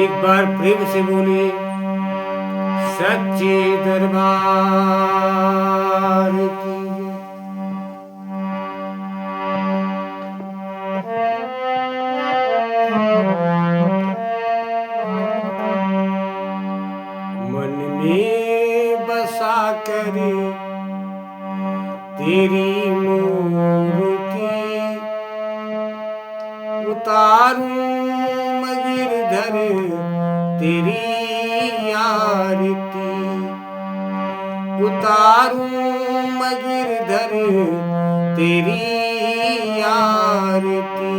एक बार प्रेम से बोले सच्चे दरबार की मन में बसा कर तेरी मूर्ति उतारूं मैं गिरधर तेरी आरती उतारूं मैं गिरधर तेरी आरती।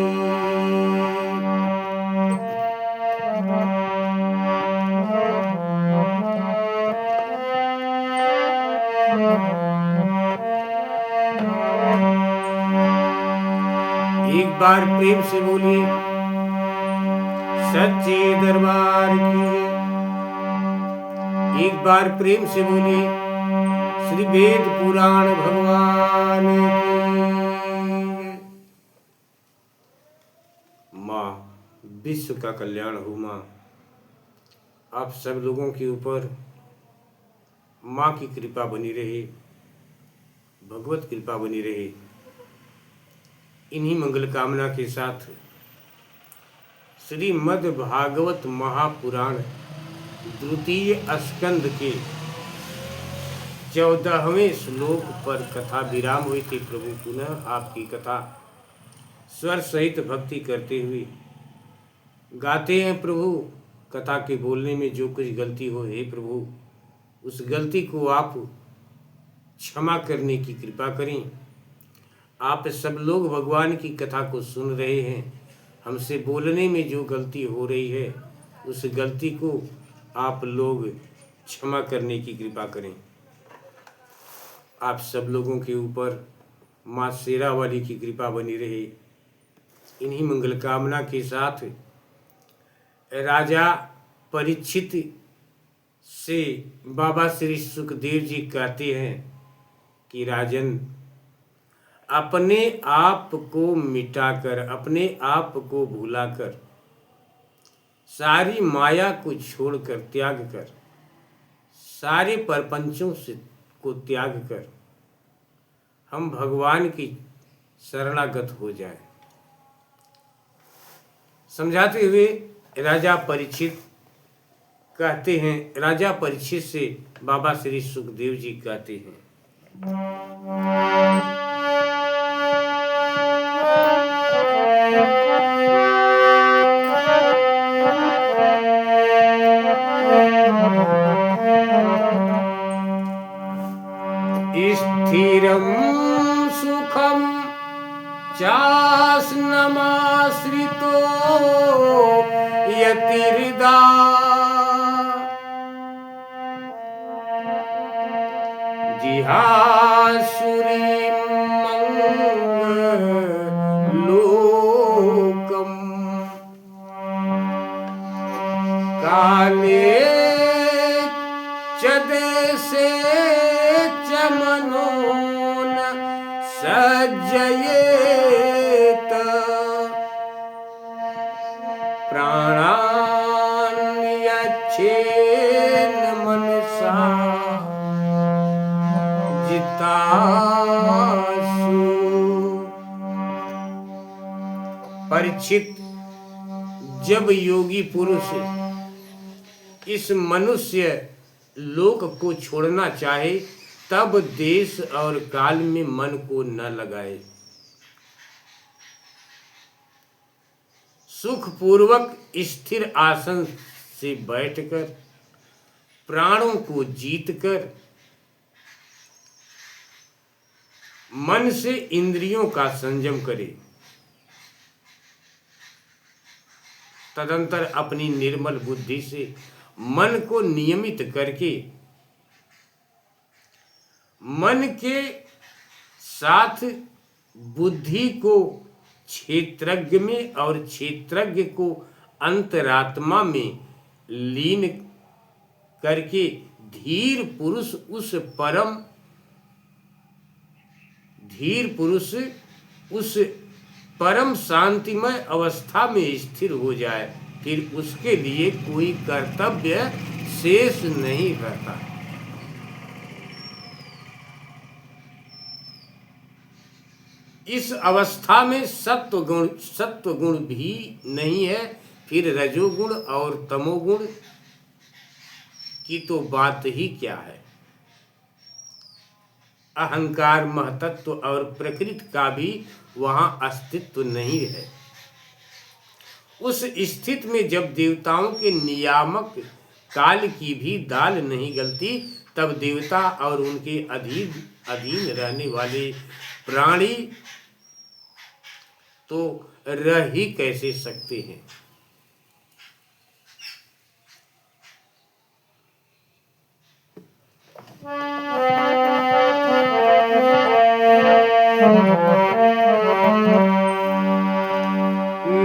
एक बार प्रेम से बोलिए सच्चे दरबार की। एक बार प्रेम से बोलिए श्री वेद पुराण भगवान की। माँ विश्व का कल्याण हो। माँ आप सब लोगों के ऊपर माँ की कृपा बनी रहे, भगवत कृपा बनी रहे। इन्हीं मंगल कामना के साथ श्रीमद् भागवत महापुराण द्वितीय स्कंद के 14वें श्लोक पर कथा विराम हुई थी। प्रभु पुनः आपकी कथा स्वर सहित भक्ति करते हुए गाते हैं। प्रभु कथा के बोलने में जो कुछ गलती हो, हे प्रभु उस गलती को आप क्षमा करने की कृपा करें। आप सब लोग भगवान की कथा को सुन रहे हैं, हमसे बोलने में जो गलती हो रही है उस गलती को आप लोग क्षमा करने की कृपा करें। आप सब लोगों के ऊपर माँ शेरा वाली की कृपा बनी रहे। इन्हीं मंगल कामना के साथ राजा परीक्षित से बाबा श्री सुखदेव जी कहते हैं कि राजन, अपने आप को मिटाकर, अपने आप को भुलाकर, सारी माया को छोड़कर, त्याग कर, सारे परपंचों से को त्याग कर हम भगवान की शरणागत हो जाए। समझाते हुए राजा परीक्षित कहते हैं, राजा परीक्षित से बाबा श्री सुखदेव जी कहते हैं, स्थिरं सुखं चास्नमाश्रितो यतिर्दा जिहासुरीं मंगलोकम् काले च देशे च मनोन सज्जयेत प्राणान्यच्छेन मनसा जितासु। परीक्षित, जब योगी पुरुष इस मनुष्य लोक को छोड़ना चाहे तब देश और काल में मन को न लगाए। सुखपूर्वक स्थिर आसन से बैठकर प्राणों को जीतकर मन से इंद्रियों का संयम करे। तदंतर अपनी निर्मल बुद्धि से मन को नियमित करके मन के साथ बुद्धि को क्षेत्रज्ञ में और क्षेत्रज्ञ को अंतरात्मा में लीन करके धीर पुरुष उस परम शांतिमय अवस्था में स्थिर हो जाए। फिर उसके लिए कोई कर्तव्य शेष नहीं रहता। इस अवस्था में सत्व गुण भी नहीं है, फिर रजोगुण और तमोगुण की तो बात ही क्या है। अहंकार, महतत्व और प्रकृति का भी वहां अस्तित्व नहीं है। उस स्थिति में जब देवताओं के नियामक काल की भी दाल नहीं गलती, तब देवता और उनके अधीन रहने वाले प्राणी तो रह ही कैसे सकते हैं।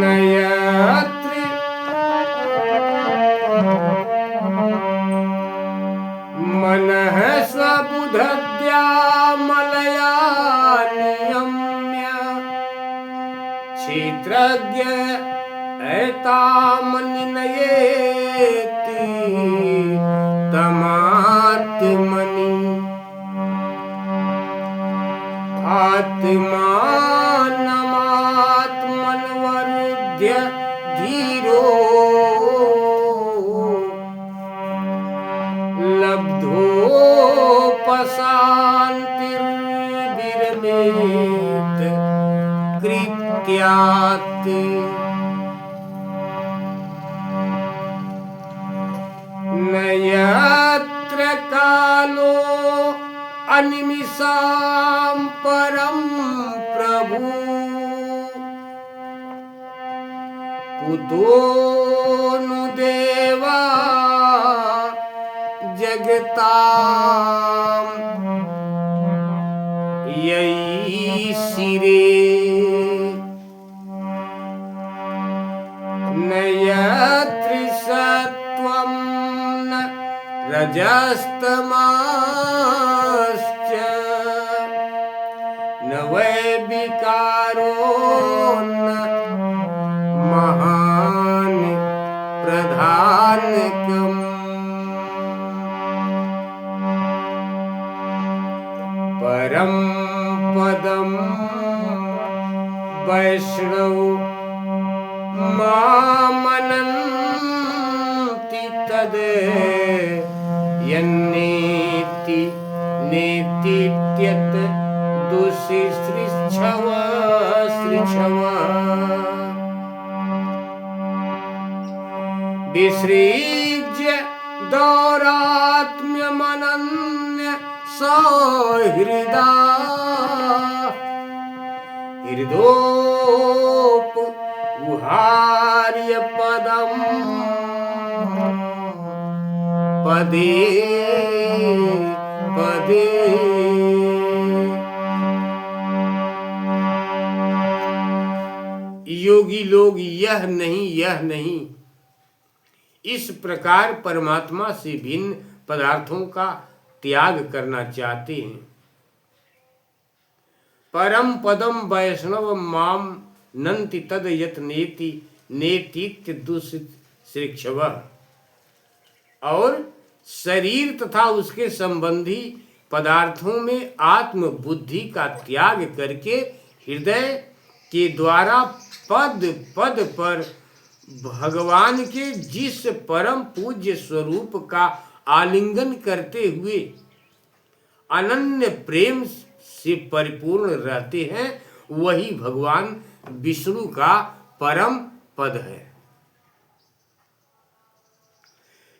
नयत्र मनः स्वबुद्ध्या मलया नियम्य क्षेत्रज्ञ एतामनिनयेति तमात्मनि आत्मानमात्मन्वरुध्य धीरो लब्धोपशान्तिर्विरमेत कृत्यात् न यत्र कालो अनिमिषां परं प्रभु कुतो नु देवा जगतां यैशिरे न यत्र सत्वं न रजस्तमश्च न वै विकारो न महान् प्रधानकम् परं पदं वैष्णव मामनन्ति तद् यन्नेति नेतीत्यत् दुःसृच्छव विसृज्य दौरात्म्यमनन्य सहृदा हृदोप गुहार्य पदं पदे पदे। योगी लोग यह नहीं इस प्रकार परमात्मा से भिन्न पदार्थों का त्याग करना चाहते हैं। परम पदम वैष्णव माम नंति तद यत नेति नेतीत्य दुःसृच्छव, और शरीर तथा उसके संबंधी पदार्थों में आत्म बुद्धि का त्याग करके हृदय के द्वारा पद पद पर भगवान के जिस परम पूज्य स्वरूप का आलिंगन करते हुए अनन्य प्रेम से परिपूर्ण रहते हैं, वही भगवान विष्णु का परम पद है।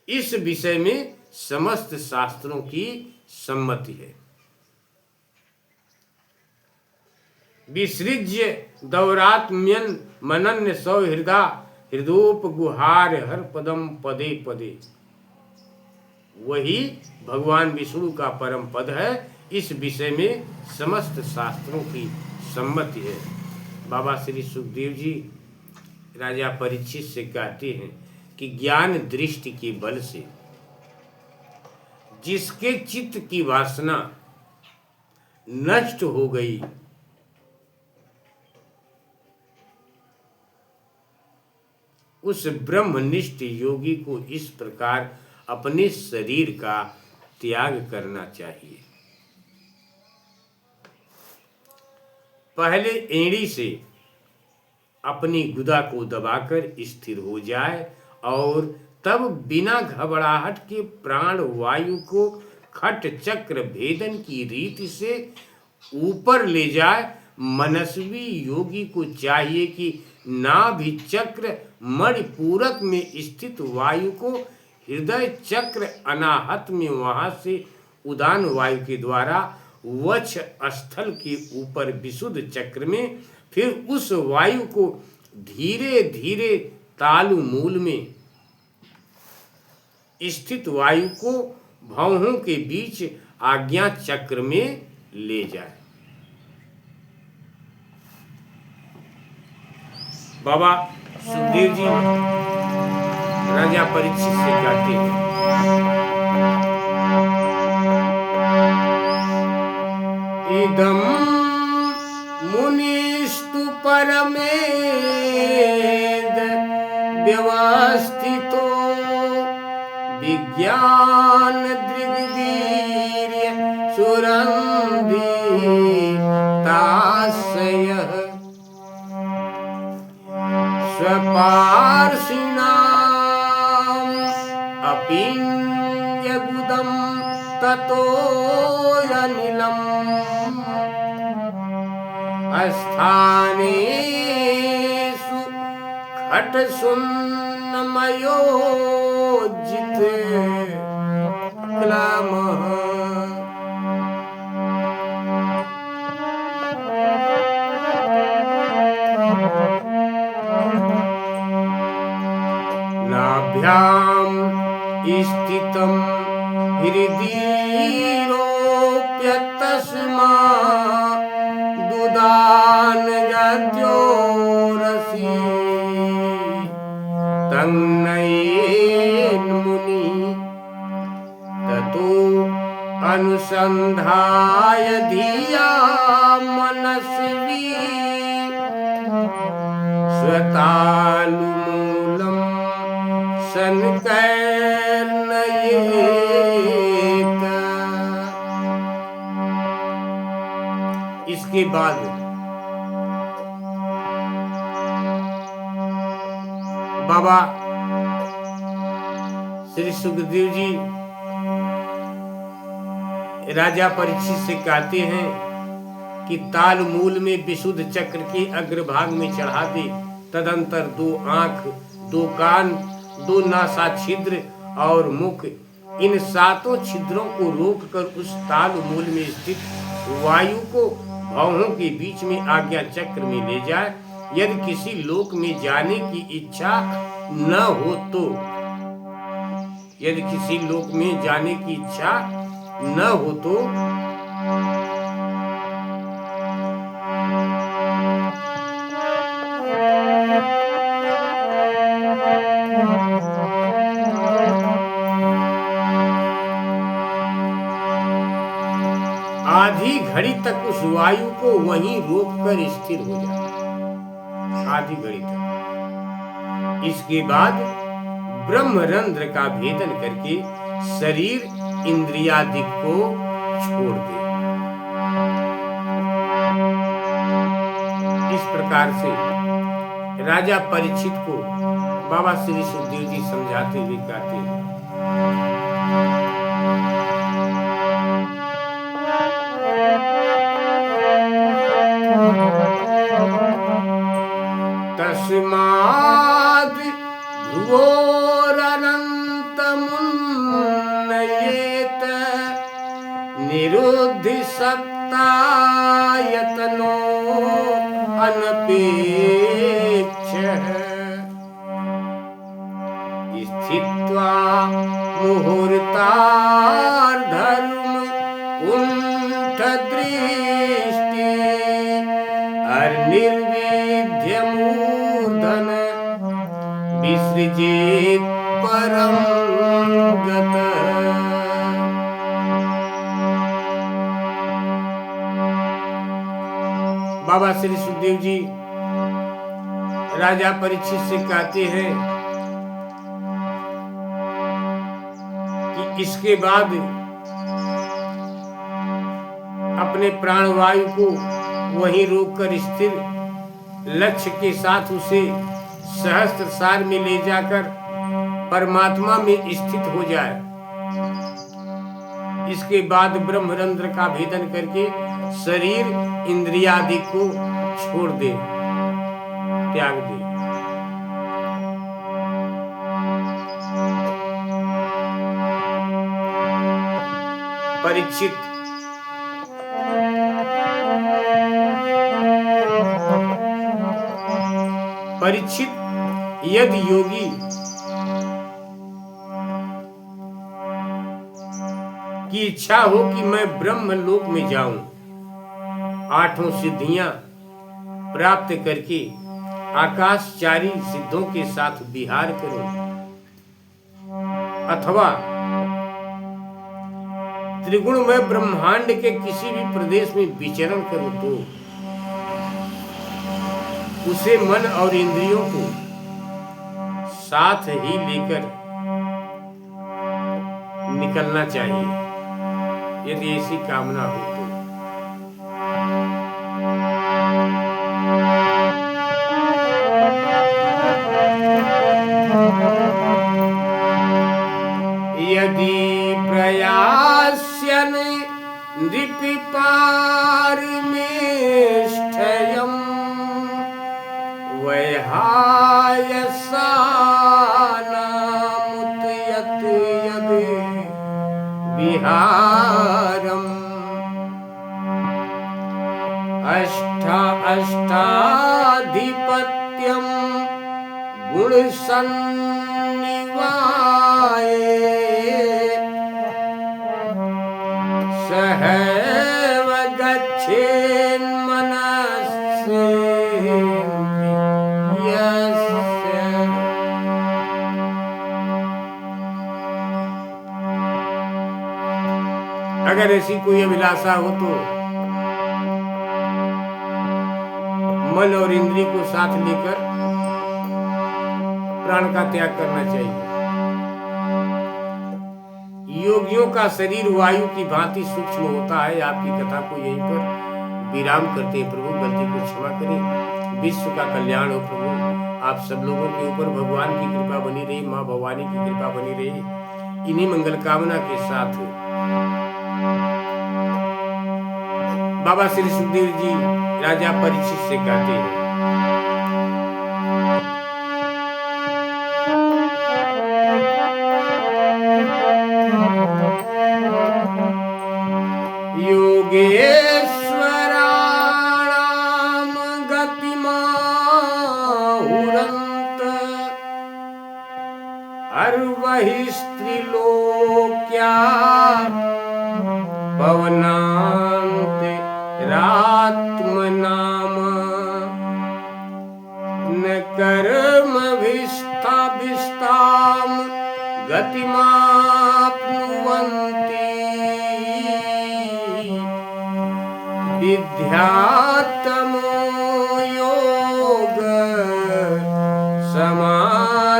इस विषय में समस्त शास्त्रों की सम्मति है। विसृज्य दौरात्म्यन मनन्य सौहृदा हृदोप गुहार हर पदम पदे पदे, वही भगवान विष्णु का परम पद है। इस विषय में समस्त शास्त्रों की सम्मति है। बाबा श्री सुखदेव जी राजा परीक्षित से कहते हैं कि ज्ञान दृष्टि के बल से जिसके चित्त की वासना नष्ट हो गई, उस ब्रह्मनिष्ठ योगी को इस प्रकार अपने शरीर का त्याग करना चाहिए। पहले एड़ी से अपनी गुदा को दबाकर स्थिर हो जाए और तब बिना घबराहट के प्राण वायु को खट चक्र भेदन की रीति से ऊपर ले जाए। मनस्वी योगी को चाहिए कि नाभि चक्र मणिपूरक में स्थित वायु को हृदय चक्र अनाहत में वहां से उदान वायु के द्वारा वक्ष स्थल के ऊपर विशुद्ध चक्र में, फिर उस वायु को धीरे धीरे तालु मूल में स्थित वायु को भौहों के बीच आज्ञा चक्र में ले जाए। बाबा सुखदेव जी राजा परीक्षित से कहते हैं, इदं मुनिस्तु परमेद व्यवस्थितो विज्ञान दृग्वीर्य सुरंधि ताशयः स्वपार्षिणाम् अपिन्यगुदं ततोऽयनिलम् स्थानेषु खट्सुन्नमयोजित क्लमः। नाभ्यां स्थितं हृदीरोप्य तस्मात् दुदानगत्योरसि तन्नयेन मुनि ततो अनुसन्धाय धिया मनस्वी स्वतालुमूलं सनकर्णयेत। इसके बाद बाबा श्री सुखदेव जी राजा परीक्षित से कहते हैं कि ताल मूल में विशुद्ध चक्र के अग्रभाग में चढ़ा दे। तदंतर 2 आंख, 2 कान, 2 नासा छिद्र और मुख, इन 7 छिद्रों को रोककर उस ताल मूल में स्थित वायु को भौहों के बीच में आज्ञा चक्र में ले जाए। यदि किसी लोक में जाने की इच्छा न हो तो, यदि किसी लोक में जाने की इच्छा न हो तो आधी घड़ी तक उस वायु को वहीं रोककर स्थिर हो जाए, आधी घड़ी तक। इसके बाद ब्रह्मरंध्र का भेदन करके शरीर इंद्रियादि को छोड़ दे। इस प्रकार से राजा परीक्षित को बाबा श्री सुखदेव जी समझाते हुए कहते हैं, तस्माद् भ्रुवोरनन्तमुन्नयेत निरुद्धि सप्तायतनो अनपेक्षः स्थित्वा मुहूर्तार्धर्म कुण्ठदृष्टि अर्निर्विद्यमूर्धन विसृजेत् परं गतः। बाबा श्री सुखदेव जी राजा परीक्षित से कहते हैं इसके बाद अपने प्राणवायु को वहीं रोककर स्थिर लक्ष्य के साथ उसे सहस्त्रसार में ले जाकर परमात्मा में स्थित हो जाए। इसके बाद ब्रह्मरंध्र का भेदन करके शरीर इंद्रियादि को छोड़ दे, त्याग दे। परीक्षित, यदि योगी की इच्छा हो कि मैं ब्रह्म लोक में जाऊं, आठों सिद्धियां प्राप्त करके आकाशचारी सिद्धों के साथ विहार करूं, अथवा त्रिगुणमय ब्रह्मांड के किसी भी प्रदेश में विचरण करूं, तो उसे मन और इंद्रियों को साथ ही लेकर निकलना चाहिए, यदि ऐसी कामना हो तो। यदि प्रयास्यन नृपि पारमेष्ठयम् वैहायसानामुत यत् यद् विहारम् अष्टाधिपत्यम् गुणसन्निवाये सहैव गच्छेन्मनस्सेन्द्रियस्य। अगर ऐसी कोई अभिलाषा हो तो मन और इंद्रिय को साथ लेकर प्राण का त्याग करना चाहिए। योगियों का शरीर वायु की भांति सूक्ष्म होता है। आपकी कथा को यहीं पर विराम करते हैं। प्रभु गलती को क्षमा करें, विश्व का कल्याण हो। प्रभु आप सब लोगों के ऊपर भगवान की कृपा बनी रही, माँ भवानी की कृपा बनी रही। इन्हीं मंगल कामना के साथ बाबा श्री सुखदेव जी राजा परीक्षित से कहते हैं, योगेश्वराणाम गतिमाहुरंत अर्वहि स्त्रीलोक्या पवनान्ते रात्मनाम न कर्मभिस्ताभिस्ताम गतिमाप्नुवन्ति विद्यात्मो योग समाधिभाजम्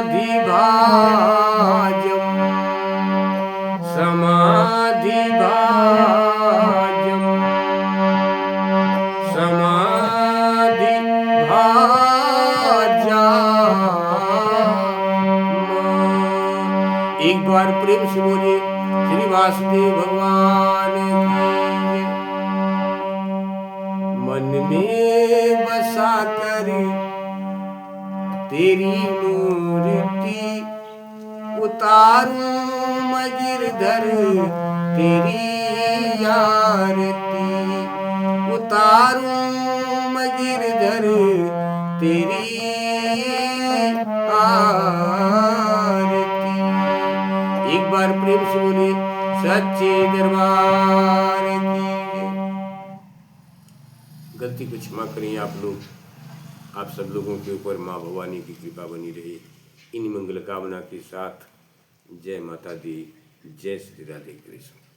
समाधिभाजम् समाधिभाजम्। एक बार प्रेम से बोलिए श्री वासुदेव भगवान की। मन में बसा कर तेरी मूर्ति उतारूं मैं गिरधर तेरी आरती, उतारूं मैं गिरधर तेरी आरती। एक बार प्रेम से बोले सच्चे दरबार की। गलती को क्षमा करें आप लोग। आप सब लोगों के ऊपर माँ भवानी की कृपा बनी रहे। इन मंगल कामना के साथ जय माता दी, जय श्री राधे कृष्ण।